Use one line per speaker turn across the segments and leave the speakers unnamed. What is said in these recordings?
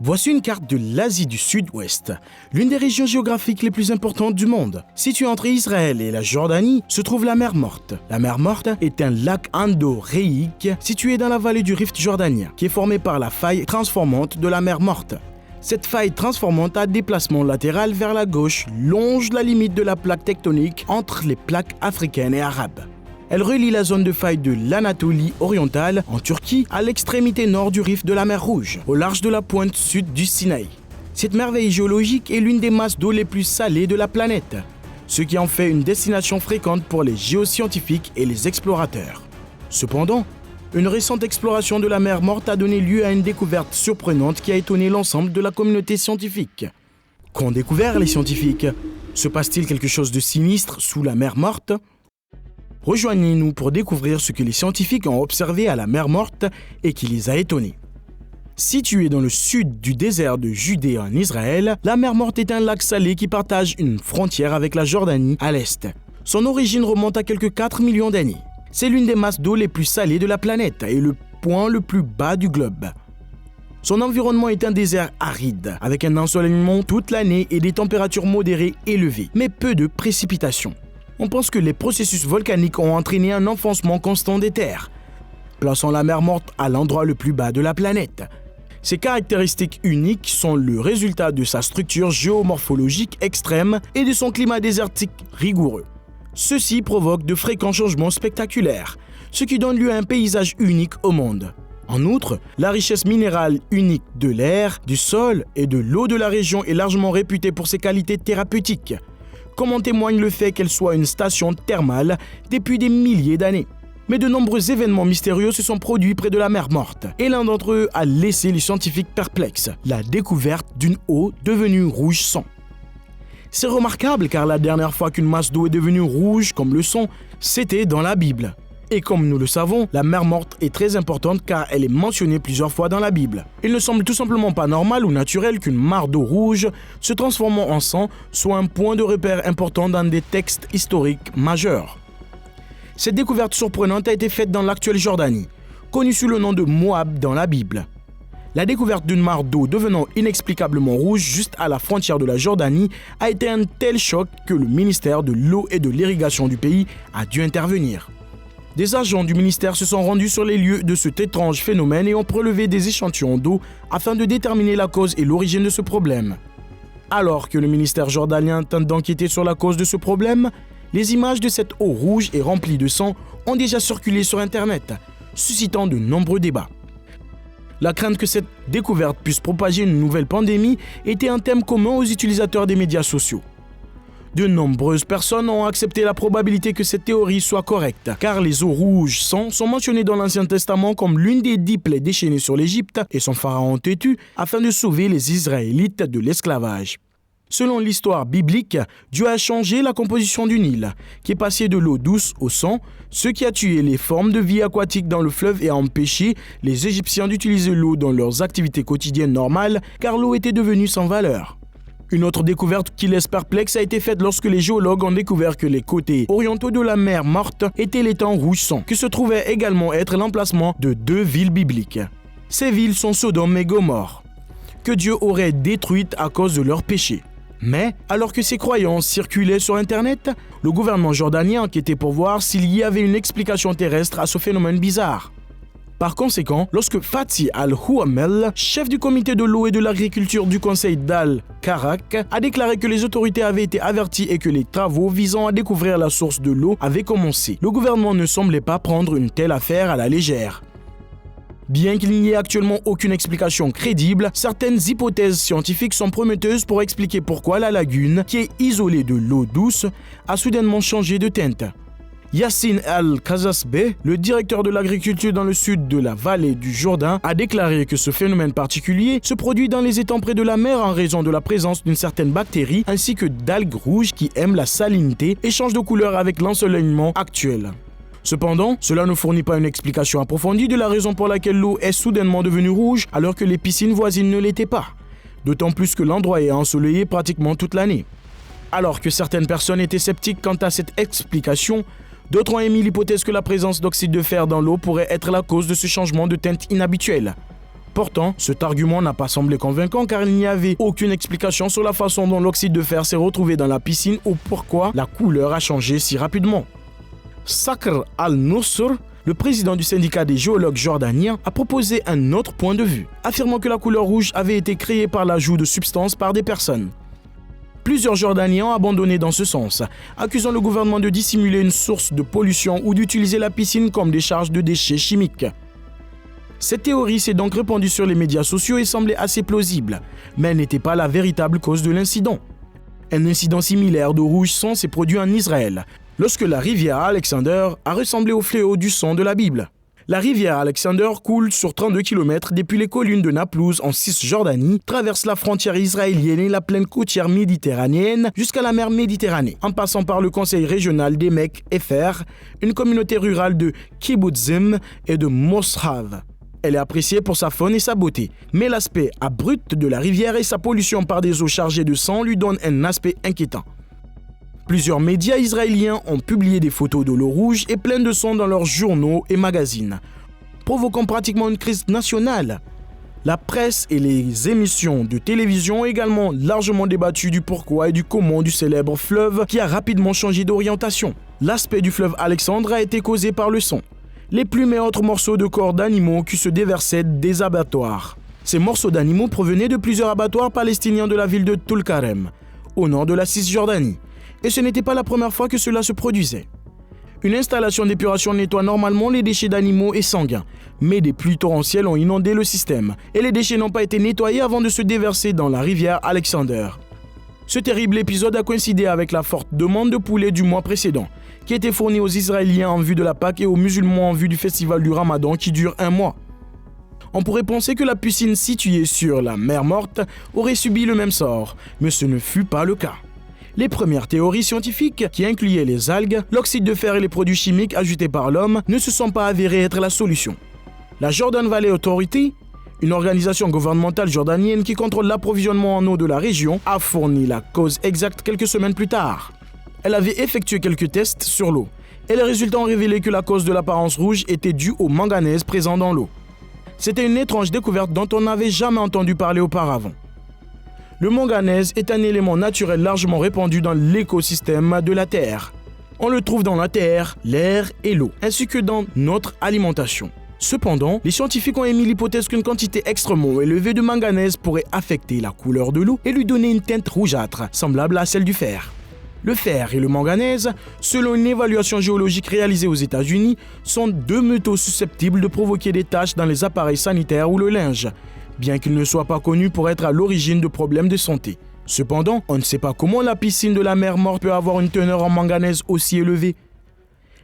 Voici une carte de l'Asie du Sud-Ouest, l'une des régions géographiques les plus importantes du monde. Située entre Israël et la Jordanie se trouve la mer Morte. La mer Morte est un lac endorhéique situé dans la vallée du Rift jordanien, qui est formé par la faille transformante de la mer Morte. Cette faille transformante à déplacement latéral vers la gauche longe la limite de la plaque tectonique entre les plaques africaines et arabes. Elle relie la zone de faille de l'Anatolie orientale, en Turquie, à l'extrémité nord du rift de la mer Rouge, au large de la pointe sud du Sinaï. Cette merveille géologique est l'une des masses d'eau les plus salées de la planète, ce qui en fait une destination fréquente pour les géoscientifiques et les explorateurs. Cependant, une récente exploration de la mer Morte a donné lieu à une découverte surprenante qui a étonné l'ensemble de la communauté scientifique. Qu'ont découvert les scientifiques? Se passe-t-il quelque chose de sinistre sous la mer Morte? Rejoignez-nous pour découvrir ce que les scientifiques ont observé à la mer Morte et qui les a étonnés. Située dans le sud du désert de Judée en Israël, la mer Morte est un lac salé qui partage une frontière avec la Jordanie à l'est. Son origine remonte à quelques 4 millions d'années. C'est l'une des masses d'eau les plus salées de la planète et le point le plus bas du globe. Son environnement est un désert aride, avec un ensoleillement toute l'année et des températures modérées élevées, mais peu de précipitations. On pense que les processus volcaniques ont entraîné un enfoncement constant des terres, plaçant la mer Morte à l'endroit le plus bas de la planète. Ces caractéristiques uniques sont le résultat de sa structure géomorphologique extrême et de son climat désertique rigoureux. Ceci provoque de fréquents changements spectaculaires, ce qui donne lieu à un paysage unique au monde. En outre, la richesse minérale unique de l'air, du sol et de l'eau de la région est largement réputée pour ses qualités thérapeutiques, comme en témoigne le fait qu'elle soit une station thermale depuis des milliers d'années. Mais de nombreux événements mystérieux se sont produits près de la mer Morte, et l'un d'entre eux a laissé les scientifiques perplexes, la découverte d'une eau devenue rouge sang. C'est remarquable car la dernière fois qu'une masse d'eau est devenue rouge comme le sang, c'était dans la Bible. Et comme nous le savons, la mer Morte est très importante car elle est mentionnée plusieurs fois dans la Bible. Il ne semble tout simplement pas normal ou naturel qu'une mare d'eau rouge se transformant en sang soit un point de repère important dans des textes historiques majeurs. Cette découverte surprenante a été faite dans l'actuelle Jordanie, connue sous le nom de Moab dans la Bible. La découverte d'une mare d'eau devenant inexplicablement rouge juste à la frontière de la Jordanie a été un tel choc que le ministère de l'eau et de l'irrigation du pays a dû intervenir. Des agents du ministère se sont rendus sur les lieux de cet étrange phénomène et ont prélevé des échantillons d'eau afin de déterminer la cause et l'origine de ce problème. Alors que le ministère jordanien tente d'enquêter sur la cause de ce problème, les images de cette eau rouge et remplie de sang ont déjà circulé sur Internet, suscitant de nombreux débats. La crainte que cette découverte puisse propager une nouvelle pandémie était un thème commun aux utilisateurs des médias sociaux. De nombreuses personnes ont accepté la probabilité que cette théorie soit correcte, car les eaux rouges sang sont mentionnées dans l'Ancien Testament comme l'une des 10 plaies déchaînées sur l'Égypte et son pharaon Tétu afin de sauver les Israélites de l'esclavage. Selon l'histoire biblique, Dieu a changé la composition du Nil, qui est passé de l'eau douce au sang, ce qui a tué les formes de vie aquatiques dans le fleuve et a empêché les Égyptiens d'utiliser l'eau dans leurs activités quotidiennes normales, car l'eau était devenue sans valeur. Une autre découverte qui laisse perplexe a été faite lorsque les géologues ont découvert que les côtés orientaux de la mer Morte étaient l'étang rouge sang, que se trouvait également être l'emplacement de 2 villes bibliques. Ces villes sont Sodome et Gomorrhe, que Dieu aurait détruites à cause de leurs péchés. Mais, alors que ces croyances circulaient sur Internet, le gouvernement jordanien enquêtait pour voir s'il y avait une explication terrestre à ce phénomène bizarre. Par conséquent, lorsque Fatih Al-Houamel, chef du comité de l'eau et de l'agriculture du conseil d'Al-Karak, a déclaré que les autorités avaient été averties et que les travaux visant à découvrir la source de l'eau avaient commencé, le gouvernement ne semblait pas prendre une telle affaire à la légère. Bien qu'il n'y ait actuellement aucune explication crédible, certaines hypothèses scientifiques sont prometteuses pour expliquer pourquoi la lagune, qui est isolée de l'eau douce, a soudainement changé de teinte. Yassine Al-Khazasbeh, le directeur de l'agriculture dans le sud de la vallée du Jourdain, a déclaré que ce phénomène particulier se produit dans les étangs près de la mer en raison de la présence d'une certaine bactérie ainsi que d'algues rouges qui aiment la salinité et changent de couleur avec l'ensoleillement actuel. Cependant, cela ne fournit pas une explication approfondie de la raison pour laquelle l'eau est soudainement devenue rouge alors que les piscines voisines ne l'étaient pas, d'autant plus que l'endroit est ensoleillé pratiquement toute l'année. Alors que certaines personnes étaient sceptiques quant à cette explication, d'autres ont émis l'hypothèse que la présence d'oxyde de fer dans l'eau pourrait être la cause de ce changement de teinte inhabituel. Pourtant, cet argument n'a pas semblé convaincant car il n'y avait aucune explication sur la façon dont l'oxyde de fer s'est retrouvé dans la piscine ou pourquoi la couleur a changé si rapidement. Sakr al-Nusr, le président du syndicat des géologues jordaniens, a proposé un autre point de vue, affirmant que la couleur rouge avait été créée par l'ajout de substances par des personnes. Plusieurs Jordaniens ont abandonné dans ce sens, accusant le gouvernement de dissimuler une source de pollution ou d'utiliser la piscine comme décharge de déchets chimiques. Cette théorie s'est donc répandue sur les médias sociaux et semblait assez plausible, mais elle n'était pas la véritable cause de l'incident. Un incident similaire d'eau rouge sang s'est produit en Israël, lorsque la rivière Alexander a ressemblé au fléau du sang de la Bible. La rivière Alexander coule sur 32 km depuis les collines de Naplouse en Cisjordanie, traverse la frontière israélienne et la plaine côtière méditerranéenne jusqu'à la mer Méditerranée, en passant par le conseil régional d'Emek Efer, une communauté rurale de kibbutzim et de moshav. Elle est appréciée pour sa faune et sa beauté, mais l'aspect abrupt de la rivière et sa pollution par des eaux chargées de sang lui donnent un aspect inquiétant. Plusieurs médias israéliens ont publié des photos de l'eau rouge et pleine de sang dans leurs journaux et magazines, provoquant pratiquement une crise nationale. La presse et les émissions de télévision ont également largement débattu du pourquoi et du comment du célèbre fleuve qui a rapidement changé d'orientation. L'aspect du fleuve Alexandre a été causé par le sang, les plumes et autres morceaux de corps d'animaux qui se déversaient des abattoirs. Ces morceaux d'animaux provenaient de plusieurs abattoirs palestiniens de la ville de Tulkarem, au nord de la Cisjordanie. Et ce n'était pas la première fois que cela se produisait. Une installation d'épuration nettoie normalement les déchets d'animaux et sanguins, mais des pluies torrentielles ont inondé le système et les déchets n'ont pas été nettoyés avant de se déverser dans la rivière Alexander. Ce terrible épisode a coïncidé avec la forte demande de poulet du mois précédent, qui était fournie aux Israéliens en vue de la Pâque et aux musulmans en vue du festival du Ramadan qui dure un mois. On pourrait penser que la piscine située sur la mer Morte aurait subi le même sort, mais ce ne fut pas le cas. Les premières théories scientifiques, qui incluaient les algues, l'oxyde de fer et les produits chimiques ajoutés par l'homme, ne se sont pas avérées être la solution. La Jordan Valley Authority, une organisation gouvernementale jordanienne qui contrôle l'approvisionnement en eau de la région, a fourni la cause exacte quelques semaines plus tard. Elle avait effectué quelques tests sur l'eau, et les résultats ont révélé que la cause de l'apparence rouge était due au manganèse présent dans l'eau. C'était une étrange découverte dont on n'avait jamais entendu parler auparavant. Le manganèse est un élément naturel largement répandu dans l'écosystème de la Terre. On le trouve dans la terre, l'air et l'eau, ainsi que dans notre alimentation. Cependant, les scientifiques ont émis l'hypothèse qu'une quantité extrêmement élevée de manganèse pourrait affecter la couleur de l'eau et lui donner une teinte rougeâtre, semblable à celle du fer. Le fer et le manganèse, selon une évaluation géologique réalisée aux États-Unis, sont deux métaux susceptibles de provoquer des taches dans les appareils sanitaires ou le linge, bien qu'ils ne soient pas connus pour être à l'origine de problèmes de santé. Cependant, on ne sait pas comment la piscine de la mer Morte peut avoir une teneur en manganèse aussi élevée.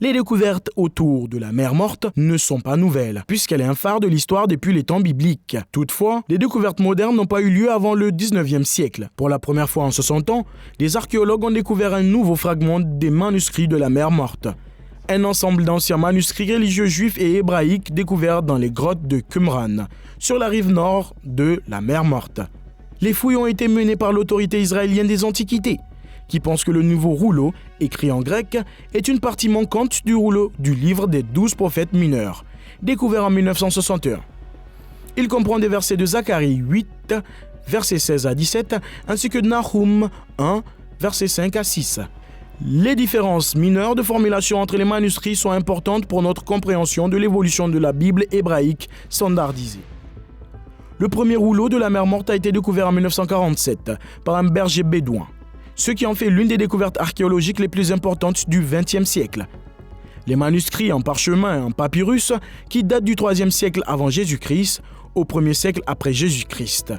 Les découvertes autour de la mer Morte ne sont pas nouvelles, puisqu'elle est un phare de l'histoire depuis les temps bibliques. Toutefois, les découvertes modernes n'ont pas eu lieu avant le 19e siècle. Pour la première fois en 60 ans, des archéologues ont découvert un nouveau fragment des manuscrits de la mer Morte. Un ensemble d'anciens manuscrits religieux juifs et hébraïques découverts dans les grottes de Qumran, sur la rive nord de la mer Morte. Les fouilles ont été menées par l'autorité israélienne des Antiquités, qui pense que le nouveau rouleau, écrit en grec, est une partie manquante du rouleau du livre des 12 prophètes mineurs, découvert en 1961. Il comprend des versets de Zacharie 8, versets 16 à 17, ainsi que de Nahum 1, versets 5 à 6. Les différences mineures de formulation entre les manuscrits sont importantes pour notre compréhension de l'évolution de la Bible hébraïque standardisée. Le premier rouleau de la mer Morte a été découvert en 1947 par un berger bédouin, ce qui en fait l'une des découvertes archéologiques les plus importantes du XXe siècle. Les manuscrits en parchemin et en papyrus, qui datent du IIIe siècle avant Jésus-Christ au 1er siècle après Jésus-Christ,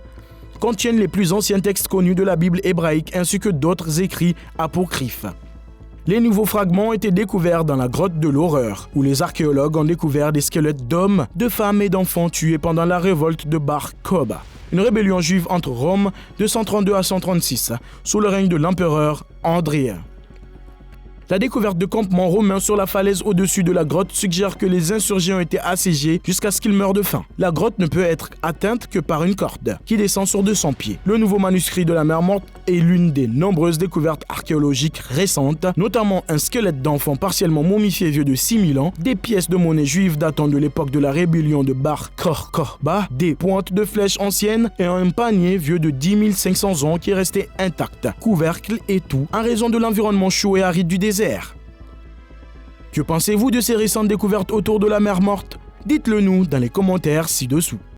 contiennent les plus anciens textes connus de la Bible hébraïque ainsi que d'autres écrits apocryphes. Les nouveaux fragments ont été découverts dans la grotte de l'horreur, où les archéologues ont découvert des squelettes d'hommes, de femmes et d'enfants tués pendant la révolte de Bar Kokhba, une rébellion juive entre Rome de 132 à 136, sous le règne de l'empereur Andrien. La découverte de campements romains sur la falaise au-dessus de la grotte suggère que les insurgés ont été assiégés jusqu'à ce qu'ils meurent de faim. La grotte ne peut être atteinte que par une corde qui descend sur 200 pieds. Le nouveau manuscrit de la mer Morte est l'une des nombreuses découvertes archéologiques récentes, notamment un squelette d'enfant partiellement momifié vieux de 6000 ans, des pièces de monnaie juives datant de l'époque de la rébellion de Bar Kokhba, des pointes de flèches anciennes et un panier vieux de 10 500 ans qui est resté intact, couvercle et tout, en raison de l'environnement chaud et aride du désert. Que pensez-vous de ces récentes découvertes autour de la mer Morte? Dites-le nous dans les commentaires ci-dessous.